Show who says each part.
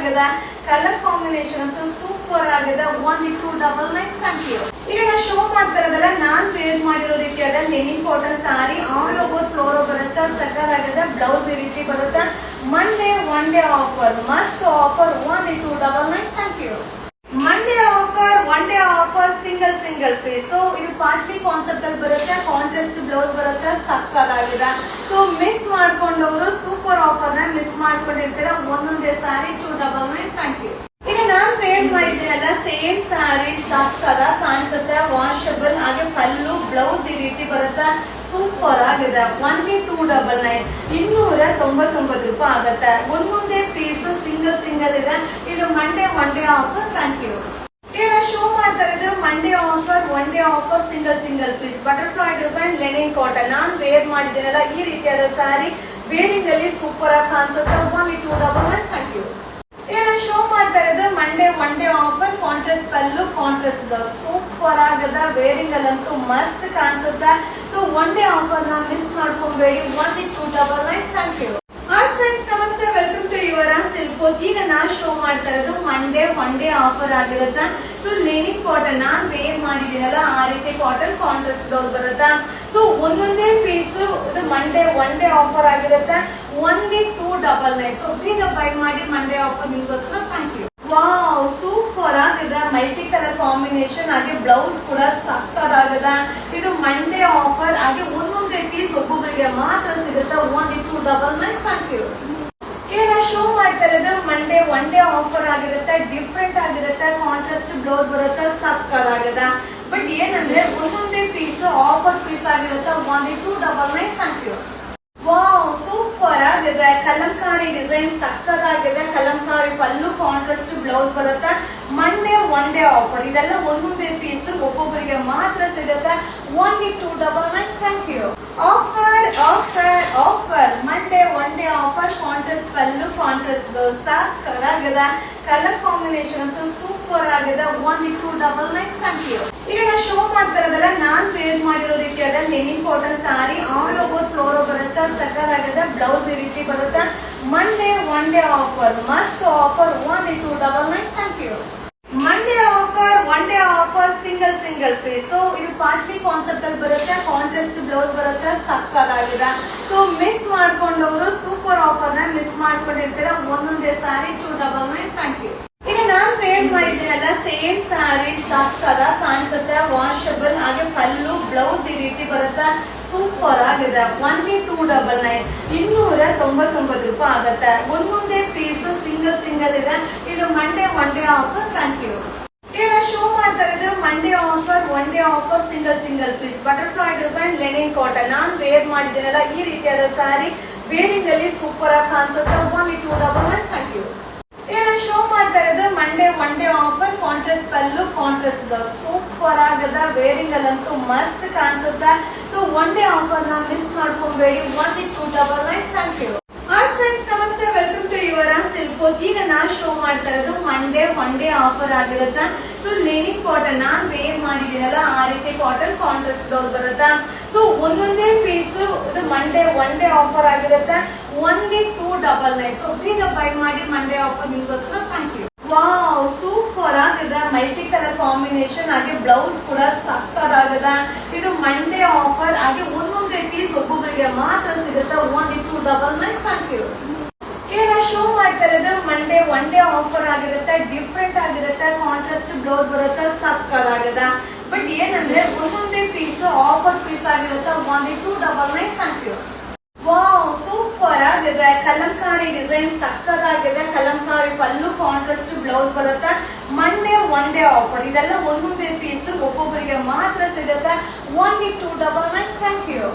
Speaker 1: ಆಗಿದೆ. Colour combination ಅಂತೂ super ಆಗಿದೆ. 1299. Thank you. ಈಗ ನಾ ಶೋ ಮಾಡ್ತಾ ಇರೋದಲ್ಲ, ನಾನ್ ವೇರ್ ಮಾಡಿರೋ ರೀತಿಯಾದ linen cotton sari all over floor ಬರುತ್ತೆ. ಸಕ್ಕತ್ತಾಗಿದೆ. ಬ್ಲೌಸ್ ಈ ರೀತಿ ಬರುತ್ತೆ. ಮಂಡೇ ಒನ್ ಡೇ ಆಫರ್, ಮಸ್ತ್ offer. 1299. Thank you. Monday offer, one day offer, single piece. So ಇದು ಪಾರ್ಟಿ ಕಾನ್ಸೆಪ್ಟ್ ಅಲ್ಲಿ ಬರುತ್ತೆ. ಕಾಂಟ್ರಾಸ್ಟ್ ಬ್ಲೌಸ್ ಬರುತ್ತೆ. ಸಕ್ಕತ್ತಾಗಿದೆ. ಸೊ ಮಿಸ್ ಮಾಡ್ಕೊಂಡವರು ಸೂಪರ್ ಆಫರ್ ನ ಮಿಸ್ ಮಾಡ್ಕೊಂಡಿರ್ತೀರಾ. ಒಂದೊಂದೇ ಸಾರಿ 299. Thank you. ಈಗ ನಾನ್ ವೇರ್ ಮಾಡಿದ್ದೀನಲ್ಲ, ಸೇಮ್ ಸಾರಿ ಸಕ್ಕದ ಕಾಣಿಸುತ್ತೆ. ವಾಷಬಲ್, ಹಾಗೆ ಪಲ್ಲು ಬ್ಲೌಸ್ ಈ ರೀತಿ ಬರುತ್ತೆ. ಸೂಪರ್ ಆಗಿದೆ. 1299. 299 ರೂಪಾಯಿ ಆಗುತ್ತೆ. ಒಂದೊಂದೇ ಪೀಸ್ ಸಿಂಗಲ್ ಇದೆ. ಇದು Monday one day offer. Thank you. ಈಗ ಶೋ ಮಾಡ್ತಾ ಇರೋದು Monday offer, one day offer, single piece butterfly design linen cotton. ನಾನ್ ವೇರ್ ಮಾಡಿದ್ದೀನಲ್ಲ ಈ ರೀತಿಯಾದ ಸ್ಯಾರಿ ವೇರಿಂಗ್ ಅಲ್ಲಿ ಸೂಪರ್ ಆಗಿ ಕಾಣಿಸುತ್ತೆ. 1299. Thank you. ಈಗ ನಾನು ಶೋ ಮಾಡ್ತಾ ಇರೋದು Monday one day offer, contrast pallu, contrast blouse. Super ಆಗದ. ವೇರಿಂಗ್ ಅಲ್ಲಂತೂ ಮಸ್ತ್ ಕಾಣಿಸುತ್ತೆ. ಸೊ ಒನ್ ಡೇ ಆಫರ್ ನ ಮಿಸ್ ಮಾಡ್ಕೊಬೇಡಿ. 1299. Thank you. ಹಾಯ್ ಫ್ರೆಂಡ್ಸ್, ನಮಸ್ತೆ. ವೆಲ್ಕಮ್ ಟು ಯುವರ ಸಿಲ್ಕೋಸ್. ಈಗ ನಾನ್ ಶೋ ಮಾಡ್ತಾ ಇರೋದು ಮಂಡೇ ಒನ್ ಡೇ ಆಫರ್ ಆಗಿರುತ್ತೆ. ಸೊ ಲೆನಿನ್ ಕಾಟನ್ ನಾನ್ ವೇರ್ ಮಾಡಿದ್ದೀನಲ್ಲ ಆ ರೀತಿ ಕಾಟನ್ ಕಾಂಟ್ರಾಸ್ಟ್ ಬ್ಲೌಸ್ ಬರುತ್ತೆ. ಸೊ ಒಂದೊಂದೇ ಪೀಸ್ ಇದು ಮಂಡೇ ಒನ್ ಡೇ ಆಫರ್ ಆಗಿರುತ್ತೆ. 1299. ಸೊ ಬೇಗ ಬೈ ಮಾಡಿ. ಮಂಡೇ ಆಫರ್ ನಿಮ್ಗೋಸ್ಕರ. Thank you. ವಾವ್, ಸೂಪರ್ ಆಗಿದೆ. ಮಲ್ಟಿ ಕಲರ್ ಕಾಂಬಿನೇಷನ್, ಹಾಗೆ ಬ್ಲೌಸ್ ಕೂಡ ಸಕ್ಕತ್ತಾಗಿದೆ. ಇದು ಮಂಡೇ ಆಫರ್, ಹಾಗೆ ಒಂದೊಂದೇ ಪೀಸ್ ಒಬ್ಬೊಬ್ಬರಿಗೆ ಮಾತ್ರ ಸಿಗುತ್ತೆ. 1299. Thank you. ಈಗ ಶೋ ಮಾಡ್ತಾ ಇರೋದು ಮಂಡೇ ಒನ್ ಡೇ ಆಫರ್ ಆಗಿರುತ್ತೆ. ಡಿಫ್ರೆಂಟ್ ಆಗಿರುತ್ತೆ. ಕಾಂಟ್ರಾಸ್ಟ್ ಬ್ಲೌಸ್ ಬರುತ್ತೆ. ಸಕ್ಕತ್ತಾಗಿದೆ. ಬಟ್ ಏನಂದ್ರೆ ಒಂದೊಂದೇ ಪೀಸ್ ಆಫರ್ ಪೀಸ್ ಆಗಿರುತ್ತೆ. 1299. Thank you. ವಾವ್, ಸೂಪರ್ ಆಗಿದೆ. ಕಲಂಕಾರಿ ಡಿಸೈನ್ ಸಕ್ಕತ್ತಾಗಿದೆ. ಕಲಂಕಾರಿ ಪಲ್ಲು, ಕಾಂಟ್ರಾಸ್ಟ್ ಬ್ಲೌಸ್ ಬರುತ್ತೆ. Monday one day offer. ಇದೆಲ್ಲ ಒಂದೊಂದೇ ಪೀಸ್ ಒಬ್ಬೊಬ್ಬರಿಗೆ ಮಾತ್ರ ಸಿಗುತ್ತೆ. 1299. Thank you. Offer Monday one day offer, contrast pallu, contrast blouse. ಸಕ್ಕತ್ತಾಗಿದೆ. ಕಲರ್ ಕಾಂಬಿನೇಷನ್ ಅಂತೂ ಸೂಪರ್ ಆಗಿದೆ. 1299. Thank you. ಈಗ ನಾ ಶೋ ಮಾಡ್ತಾ ಇರೋದಲ್ಲ, ನಾನ್ ವೇರ್ ಮಾಡಿರೋ ರೀತಿಯಾದ linen cotton sari all over floor ಬರುತ್ತೆ. ಸಕ್ಕತ್ತಾಗಿದೆ. ಬ್ಲೌಸ್ ಈ ರೀತಿ ಬರುತ್ತೆ. ಮಂಡೇ ಒನ್ ಡೇ ಆಫರ್, ಮಸ್ತ್ offer. 1299. Thank you. Monday offer, one day offer, single piece. So ಇದು ಪಾರ್ಟಿ ಕಾನ್ಸೆಪ್ಟ್ ಅಲ್ಲಿ ಬರುತ್ತೆ. ಕಾಂಟ್ರಾಸ್ಟ್ ಬ್ಲೌಸ್ ಬರುತ್ತೆ. ಸಕ್ಕತ್ತಾಗಿದೆ. ಸೊ ಮಿಸ್ ಮಾಡ್ಕೊಂಡವರು ಸೂಪರ್ ಆಫರ್ ನ ಮಿಸ್ ಮಾಡ್ಕೊಂಡಿರ್ತೀರಾ. ಒಂದೊಂದೇ ಸಾರಿ 299. Thank you. ಈಗ ನಾನ್ ವೇರ್ ಮಾಡಿದ್ದೀನಲ್ಲ, ಸೇಮ್ ಸ್ಯಾರಿ ಸಕ್ಕದ ಕಾಣಿಸುತ್ತೆ. ವಾಷಬಲ್, ಹಾಗೆ ಪಲ್ಲು ಬ್ಲೌಸ್ ಈ ರೀತಿ ಬರುತ್ತೆ. ಸೂಪರ್ ಆಗಿದೆ. 1299. 299 ರೂಪಾಯಿ ಆಗುತ್ತೆ. ಒಂದೊಂದೇ ಪೀಸ್ ಸಿಂಗಲ್ ಇದೆ. ಇದು Monday one day offer. Thank you. ಈಗ ಶೋ ಮಾಡ್ತಾ ಇರೋದು Monday offer, one day offer, single piece butterfly design linen cotton. ನಾನ್ ವೇರ್ ಮಾಡಿದ್ದೀನಲ್ಲ ಈ ರೀತಿಯಾದ ಸ್ಯಾರಿ ವೇರಿಂಗ್ ಅಲ್ಲಿ ಸೂಪರ್ ಆಗಿ ಕಾಣಿಸುತ್ತೆ. 1299. Thank you. ಈಗ ನಾನು ಶೋ ಮಾಡ್ತಾ ಇರೋದು Monday one day offer, contrast pallu, contrast blouse. Super ಆಗದ. ವೇರಿಂಗ್ ಅಲ್ಲಂತೂ ಮಸ್ತ್ ಕಾಣಿಸುತ್ತೆ. ಸೊ ಒನ್ ಡೇ ಆಫರ್ ನ ಮಿಸ್ ಮಾಡ್ಕೊಬೇಡಿ. 1299. Thank you. ಹಾಯ್ ಫ್ರೆಂಡ್ಸ್, ನಮಸ್ತೆ. ವೆಲ್ಕಮ್ ಟು ಯುವರ ಸಿಲ್ಕೋಸ್. ಈಗ ನಾನ್ ಶೋ ಮಾಡ್ತಾ ಇರೋದು ಮಂಡೇ ಒನ್ ಡೇ ಆಫರ್ ಆಗಿರುತ್ತೆ. ಸೊ ಲೆನಿನ್ ಕಾಟನ್ ನಾನ್ ವೇರ್ ಮಾಡಿದ್ದೀನಲ್ಲ ಆ ರೀತಿ ಕಾಟನ್ ಕಾಂಟ್ರಾಸ್ಟ್ ಬ್ಲೌಸ್ ಬರುತ್ತೆ. ಸೊ ಒಂದೊಂದೇ ಪೀಸ್ ಇದು ಮಂಡೇ ಒನ್ ಡೇ ಆಫರ್ ಆಗಿರುತ್ತೆ. 1299. ಸೊ ಬೇಗ ಬೈ ಮಾಡಿ. ಮಂಡೇ ಆಫರ್ ನಿಮ್ಗೋಸ್ಕರ. Thank you. ವಾವ್, ಸೂಪರ್ ಆಗಿದೆ. ಮಲ್ಟಿ ಕಲರ್ ಕಾಂಬಿನೇಷನ್, ಹಾಗೆ ಬ್ಲೌಸ್ ಕೂಡ ಸಕ್ಕತ್ತಾಗಿದೆ. ಇದು ಮಂಡೇ ಆಫರ್, ಹಾಗೆ ಒಂದೊಂದೇ ಪೀಸ್ ಒಬ್ಬೊಬ್ಬರಿಗೆ ಮಾತ್ರ ಸಿಗುತ್ತೆ. 1299. Thank you. ಈಗ ಶೋ ಮಾಡ್ತಾ ಇರೋದು ಮಂಡೇ ಒನ್ ಡೇ ಆಫರ್ ಆಗಿರುತ್ತೆ. ಡಿಫ್ರೆಂಟ್ ಆಗಿರುತ್ತೆ. ಕಾಂಟ್ರಾಸ್ಟ್ ಬ್ಲೌಸ್ ಬರುತ್ತೆ. ಸಕ್ಕತ್ತಾಗಿದೆ. ಬಟ್ ಏನಂದ್ರೆ ಒಂದೊಂದೇ ಪೀಸ್ ಆಫರ್ ಪೀಸ್ ಆಗಿರುತ್ತೆ. 1299. Thank you. ವಾವ್, ಸೂಪರ್ ಆಗಿದೆ. ಕಲಂಕಾರಿ ಡಿಸೈನ್ ಸಕ್ಕತ್ತಾಗಿದೆ. ಕಲಂಕಾರಿ ಪಲ್ಲು, ಕಾಂಟ್ರಾಸ್ಟ್ ಬ್ಲೌಸ್ ಬರುತ್ತೆ. Monday one day offer. ಇದೆಲ್ಲ ಒಂದೊಂದೇ ಪೀಸ್ ಒಬ್ಬೊಬ್ಬರಿಗೆ ಮಾತ್ರ ಸಿಗುತ್ತೆ. 1299. Thank you.